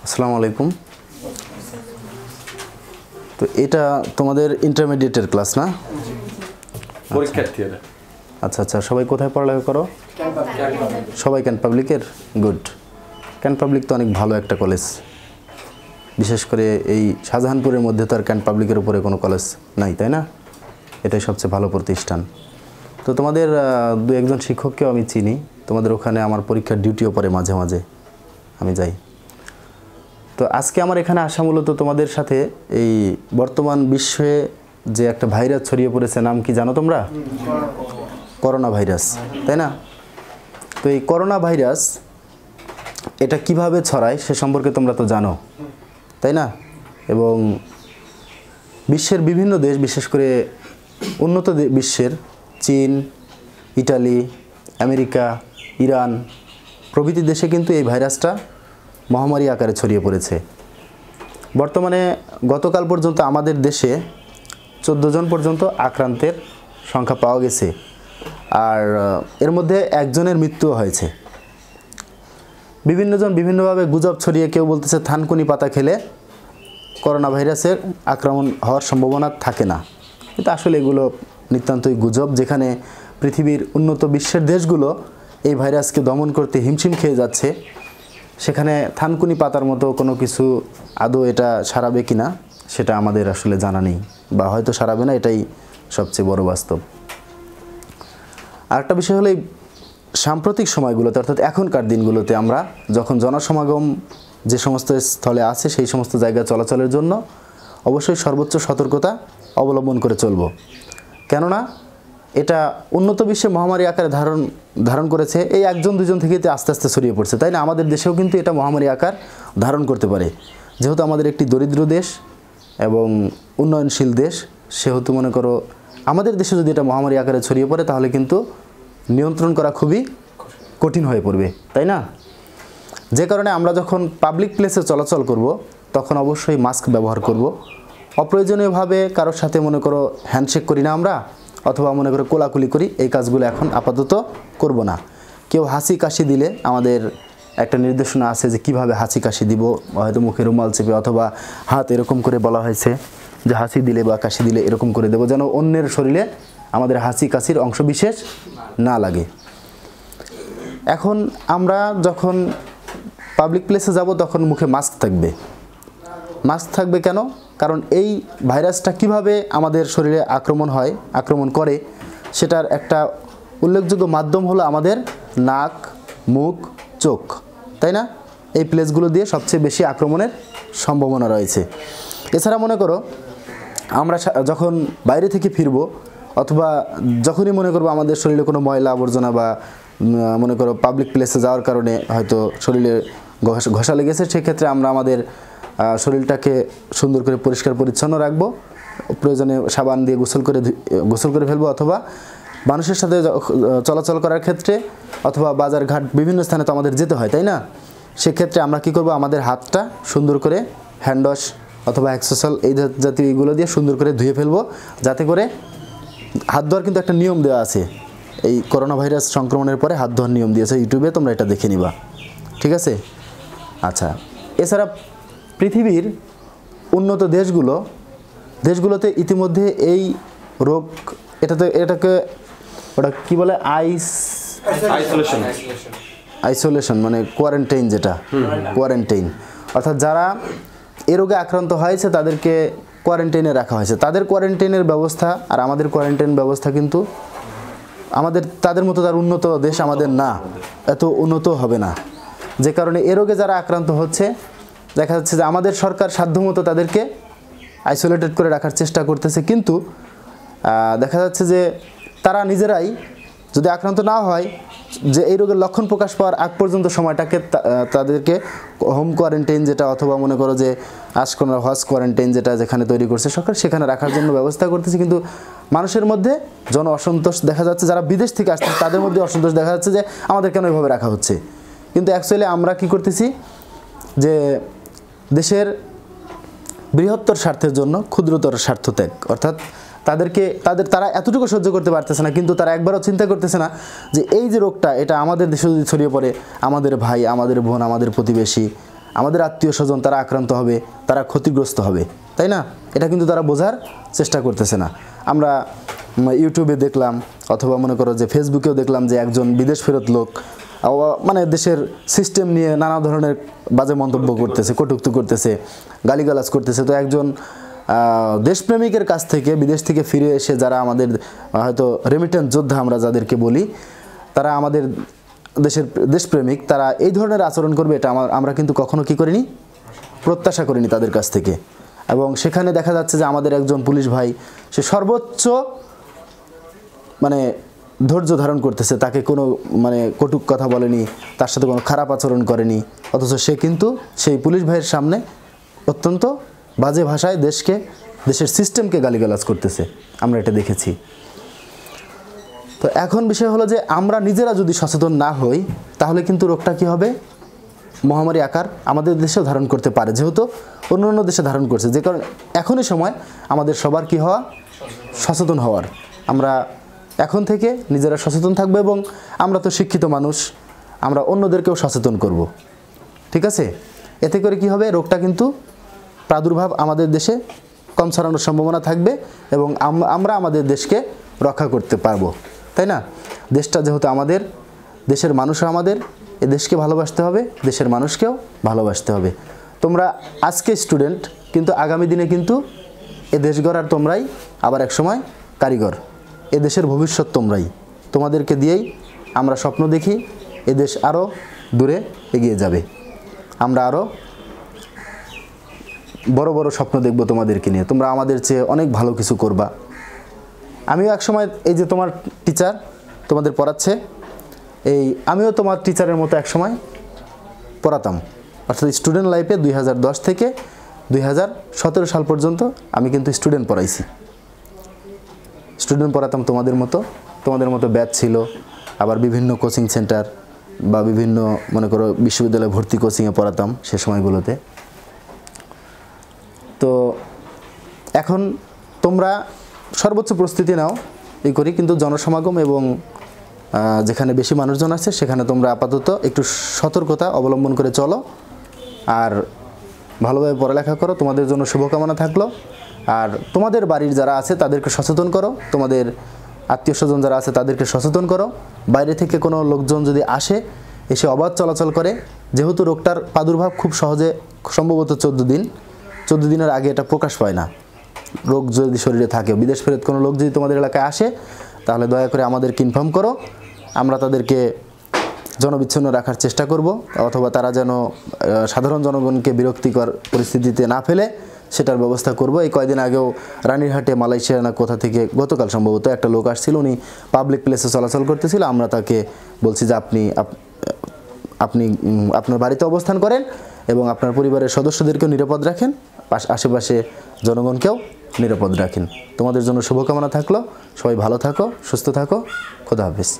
আসসালামু আলাইকুম। তো এটা তোমাদের ইন্টারমিডিয়েটের ক্লাস না? পরীক্ষার্থীরা। আচ্ছা আচ্ছা, সবাই কোথায় পড়ালেখা করো? সবাই ক্যান পাবলিকের? গুড। ক্যান পাবলিক তো অনেক ভালো একটা কলেজ, বিশেষ করে এই শাহজাহানপুরের মধ্যে তো আর ক্যান পাবলিকের উপরে কোনো কলেজ নাই, তাই না? এটাই সবচেয়ে ভালো প্রতিষ্ঠান। তো তোমাদের দু একজন শিক্ষককেও আমি চিনি, তোমাদের ওখানে আমার পরীক্ষার ডিউটিও পড়ে মাঝে মাঝে, আমি যাই। তো আজকে আমার এখানে আসা মূলত তোমাদের সাথে এই বর্তমান বিশ্বে যে একটা ভাইরাস ছড়িয়ে পড়েছে, নাম কি জানো তোমরা? করোনা ভাইরাস, তাই না? তো এই করোনা ভাইরাস এটা কিভাবে ছড়ায় সে সম্পর্কে তোমরা তো জানো, তাই না? এবং বিশ্বের বিভিন্ন দেশ, বিশেষ করে উন্নত বিশ্বের চীন, ইটালি, আমেরিকা, ইরান প্রভৃতি দেশে কিন্তু এই ভাইরাসটা মহামারী আকারে ছড়িয়ে পড়েছে। বর্তমানে গতকাল পর্যন্ত আমাদের দেশে 14 জন পর্যন্ত আক্রান্তের সংখ্যা পাওয়া গেছে, আর এর মধ্যে একজনের মৃত্যুও হয়েছে। বিভিন্নজন বিভিন্নভাবে গুজব ছড়িয়ে কেউ বলতেছে থানকুনি পাতা খেলে করোনা ভাইরাসের আক্রমণ হওয়ার সম্ভাবনা থাকে না, কিন্তু আসলে এগুলো নিতান্তই গুজব। যেখানে পৃথিবীর উন্নত বিশ্বের দেশগুলো এই ভাইরাসকে দমন করতে হিমশিম খেয়ে যাচ্ছে, সেখানে থানকুনি পাতার মতো কোনো কিছু আদৌ এটা সারাবে কি না সেটা আমাদের আসলে জানা নেই, বা হয়তো সারাবে না, এটাই সবচেয়ে বড় বাস্তব। আরেকটা বিষয় হলো এই সাম্প্রতিক সময়গুলোতে, অর্থাৎ এখনকার দিনগুলোতে আমরা যখন জনসমাগম যে সমস্ত স্থলে আছে সেই সমস্ত জায়গায় চলাচলের জন্য অবশ্যই সর্বোচ্চ সতর্কতা অবলম্বন করে চলব। কেননা এটা উন্নত বিশ্বে মহামারী আকারে ধারণ করেছে, এই একজন দুজন থেকে আস্তে আস্তে ছড়িয়ে পড়ছে, তাই না? আমাদের দেশেও কিন্তু এটা মহামারী আকার ধারণ করতে পারে, যেহেতু আমাদের একটি দরিদ্র দেশ এবং উন্নয়নশীল দেশ, সেহেতু মনে করো আমাদের দেশে যদি এটা মহামারী আকারে ছড়িয়ে পড়ে তাহলে কিন্তু নিয়ন্ত্রণ করা খুবই কঠিন হয়ে পড়বে, তাই না? যে কারণে আমরা যখন পাবলিক প্লেসে চলাচল করব তখন অবশ্যই মাস্ক ব্যবহার করব। অপ্রয়োজনীয়ভাবে কারোর সাথে মনে করো হ্যান্ডশেক করি না আমরা, অথবা মনে করো কোলাকুলি করি, এই কাজগুলো এখন আপাতত করব না। কেউ হাসি কাশি দিলে আমাদের একটা নির্দেশনা আছে যে কিভাবে হাসি কাশি দিব, হয়তো মুখে রুমাল চেপে অথবা হাত এরকম করে বলা হয়েছে যে হাসি দিলে বা কাশি দিলে এরকম করে দেবো, যেন অন্যের শরীরে আমাদের হাসি কাশির অংশ বিশেষ না লাগে। এখন আমরা যখন পাবলিক প্লেসে যাব তখন মুখে মাস্ক থাকবে। মাস্ক থাকবে কেন? কারণ এই ভাইরাসটা কিভাবে আমাদের শরীরে আক্রমণ করে সেটার একটা উল্লেখযোগ্য মাধ্যম হলো আমাদের নাক, মুখ, চোখ, তাই না? এই প্লেসগুলো দিয়ে সবচেয়ে বেশি আক্রমণের সম্ভাবনা রয়েছে। এছাড়া মনে করো আমরা যখন বাইরে থেকে ফিরবো অথবা যখনই মনে করবো আমাদের শরীরে কোনো ময়লা আবর্জনা বা মনে করো পাবলিক প্লেসে যাওয়ার কারণে হয়তো শরীরে ঘষা লেগেছে, সেক্ষেত্রে আমরা আমাদের শরীরটাকে সুন্দর করে পরিষ্কার পরিচ্ছন্ন রাখবো, প্রয়োজনে সাবান দিয়ে গোসল করে ফেলবো, অথবা মানুষের সাথে চলাচল করার ক্ষেত্রে অথবা বাজারঘাট বিভিন্ন স্থানে তো আমাদের যেতে হয়, তাই না? সেক্ষেত্রে আমরা কি করব, আমাদের হাতটা সুন্দর করে হ্যান্ড ওয়াশ অথবা এক্সেসল এই জাতীয় এগুলো দিয়ে সুন্দর করে ধুয়ে ফেলবো, যাতে করে হাত ধোয়ার কিন্তু একটা নিয়ম দেওয়া আছে। এই করোনা ভাইরাস সংক্রমণের পরে হাত ধোয়ার নিয়ম দিয়েছে, ইউটিউবে তোমরা এটা দেখে নিবা, ঠিক আছে? আচ্ছা, এছাড়া পৃথিবীর উন্নত দেশগুলোতে ইতিমধ্যে এই রোগ এটাকে ওটা কি বলে, আইসোলেশন মানে কোয়ারেন্টাইন, যেটা কোয়ারেন্টাইন, অর্থাৎ যারা এ রোগে আক্রান্ত হয়েছে তাদেরকে কোয়ারেন্টাইনে রাখা হয়েছে। তাদের কোয়ারেন্টাইনের ব্যবস্থা আর আমাদের কোয়ারেন্টাইন ব্যবস্থা কিন্তু তাদের মতো তার উন্নত দেশ আমাদের না, এত উন্নত হবে না। যে কারণে এ রোগে যারা আক্রান্ত হচ্ছে দেখা যাচ্ছে যে আমাদের সরকার সাধ্যমতো তাদেরকে আইসোলেটেড করে রাখার চেষ্টা করতেছে, কিন্তু দেখা যাচ্ছে যে তারা নিজেরাই যদি আক্রান্ত না হয়, যে এই রোগের লক্ষণ প্রকাশ পাওয়ার আগ পর্যন্ত সময়টাকে তাদেরকে হোম কোয়ারেন্টাইন যেটা, অথবা মনে করো যে আশকোনার হজ কোয়ারেন্টাইন যেটা যেখানে তৈরি করছে সরকার, সেখানে রাখার জন্য ব্যবস্থা করতেছে। কিন্তু মানুষের মধ্যে জন অসন্তোষ দেখা যাচ্ছে, যারা বিদেশ থেকে আসছে তাদের মধ্যে অসন্তোষ দেখা যাচ্ছে যে আমাদের কেন এভাবে রাখা হচ্ছে। কিন্তু অ্যাকচুয়ালি আমরা কি করতেছি, যে দেশের বৃহত্তর স্বার্থের জন্য ক্ষুদ্রতর স্বার্থ ত্যাগ, অর্থাৎ তারা এতটুকু সহ্য করতে পারতেছে না, কিন্তু তারা একবারও চিন্তা করতেছে না যে এই যে রোগটা এটা আমাদের দেশে যদি ছড়িয়ে পড়ে, আমাদের ভাই, আমাদের বোন, আমাদের প্রতিবেশী, আমাদের আত্মীয় স্বজন তারা আক্রান্ত হবে, তারা ক্ষতিগ্রস্ত হবে, তাই না? এটা কিন্তু তারা বোঝার চেষ্টা করতেছে না। আমরা ইউটিউবে দেখলাম অথবা মনে করো যে ফেসবুকেও দেখলাম যে একজন বিদেশ ফেরত লোক মানে দেশের সিস্টেম নিয়ে নানা ধরনের বাজে মন্তব্য করতেছে, কটূক্তি করতেছে, গালিগালাজ করতেছে। তো একজন দেশপ্রেমিকের কাছ থেকে বিদেশ থেকে ফিরে এসে যারা আমাদের হয়তো রেমিটেন্স যোদ্ধা আমরা যাদেরকে বলি, তারা আমাদের দেশপ্রেমিক, তারা এই ধরনের আচরণ করবে এটা আমরা কিন্তু কখনো কি করিনি, প্রত্যাশা করিনি তাদের কাছ থেকে। এবং সেখানে দেখা যাচ্ছে যে আমাদের একজন পুলিশ ভাই সে সর্বোচ্চ মানে ধৈর্য ধারণ করতেছে, তাকে কোনো মানে কটূক কথা বলেনি, তার সাথে কোনো খারাপ আচরণ করেনি, অথচ সে কিন্তু সেই পুলিশ ভাইয়ের সামনে অত্যন্ত বাজে ভাষায় দেশের সিস্টেমকে গালিগালাজ করতেছে, আমরা এটা দেখেছি। তো এখন বিষয় হলো যে আমরা নিজেরা যদি সচেতন না হই তাহলে কিন্তু রোগটা কী হবে, মহামারী আকার আমাদের দেশেও ধারণ করতে পারে, যেহেতু অন্য দেশে ধারণ করছে। যে কারণে এখনই সময় আমাদের সবার কি হওয়া, সচেতন হওয়ার। আমরা এখন থেকে নিজেরা সচেতন থাকবো এবং আমরা তো শিক্ষিত মানুষ, আমরা অন্যদেরকেও সচেতন করব, ঠিক আছে? এতে করে কি হবে, রোগটা কিন্তু প্রাদুর্ভাব আমাদের দেশে কম ছড়ানোর সম্ভাবনা থাকবে এবং আমরা আমাদের দেশকে রক্ষা করতে পারবো, তাই না? দেশটা যেহেতু আমাদের, দেশের মানুষও আমাদের, এ দেশকে ভালোবাসতে হবে, দেশের মানুষকেও ভালোবাসতে হবে। তোমরা আজকে স্টুডেন্ট, কিন্তু আগামী দিনে কিন্তু এ দেশ গড়ার তোমরাই আবার এক সময় কারিগর, এ দেশের ভবিষ্যৎ তোমরাই। তোমাদেরকে দিয়েই আমরা স্বপ্ন দেখি এ দেশ আরও দূরে এগিয়ে যাবে, আমরা আরও বড় বড় স্বপ্ন দেখব তোমাদেরকে নিয়ে, তোমরা আমাদের চেয়ে অনেক ভালো কিছু করবা। আমিও এক সময় এই যে তোমার টিচার তোমাদের পড়াচ্ছে, আমিও তোমার টিচারের মতো এক সময় পড়াতাম, অর্থাৎ স্টুডেন্ট লাইফে 2010 থেকে 2017 সাল পর্যন্ত আমি কিন্তু স্টুডেন্ট পড়াইছি, স্টুডেন্ট পড়াতাম তোমাদের মতো ব্যাচ ছিল, আবার বিভিন্ন কোচিং সেন্টার বা বিভিন্ন মনে করো বিশ্ববিদ্যালয়ে ভর্তি কোচিংয়ে পড়াতাম সে সময়গুলোতে। তো এখন তোমরা সর্বোচ্চ প্রস্তুতি নাও এই করি, কিন্তু জনসমাগম এবং যেখানে বেশি মানুষজন আছে সেখানে তোমরা আপাতত একটু সতর্কতা অবলম্বন করে চলো আর ভালোভাবে পড়ালেখা করো। তোমাদের জন্য শুভকামনা থাকলো। আর তোমাদের বাড়ির যারা আছে তাদেরকে সচেতন করো, তোমাদের আত্মীয় স্বজন যারা আছে তাদেরকে সচেতন করো। বাইরে থেকে কোনো লোকজন যদি আসে, এসে অবাধ চলাচল করে, যেহেতু রোগটার প্রাদুর্ভাব খুব সহজে সম্ভবত 14 দিনের আগে এটা প্রকাশ পায় না, রোগ যদি শরীরে থাকে। বিদেশ ফেরত কোনো লোক যদি তোমাদের এলাকায় আসে তাহলে দয়া করে আমাদেরকে ইনফর্ম করো, আমরা তাদেরকে জনবিচ্ছিন্ন রাখার চেষ্টা করব, অথবা তারা যেন সাধারণ জনগণকে বিরক্তিকর পরিস্থিতিতে না ফেলে সেটার ব্যবস্থা করব। এই কয়েকদিন আগেও রানীরহাটে মালয়েশিয়া না কোথা থেকে গতকাল সম্ভবত একটা লোক আসছিল, উনি পাবলিক প্লেসে চলাচল করতেছিল। আমরা তাকে বলছি যে আপনি আপনার বাড়িতে অবস্থান করেন এবং আপনার পরিবারের সদস্যদেরকেও নিরাপদ রাখেন, আশেপাশে জনগণকেও নিরাপদ রাখেন। তোমাদের জন্য শুভকামনা থাকলো, সবাই ভালো থাকো, সুস্থ থাকো, খোদা হাফেজ।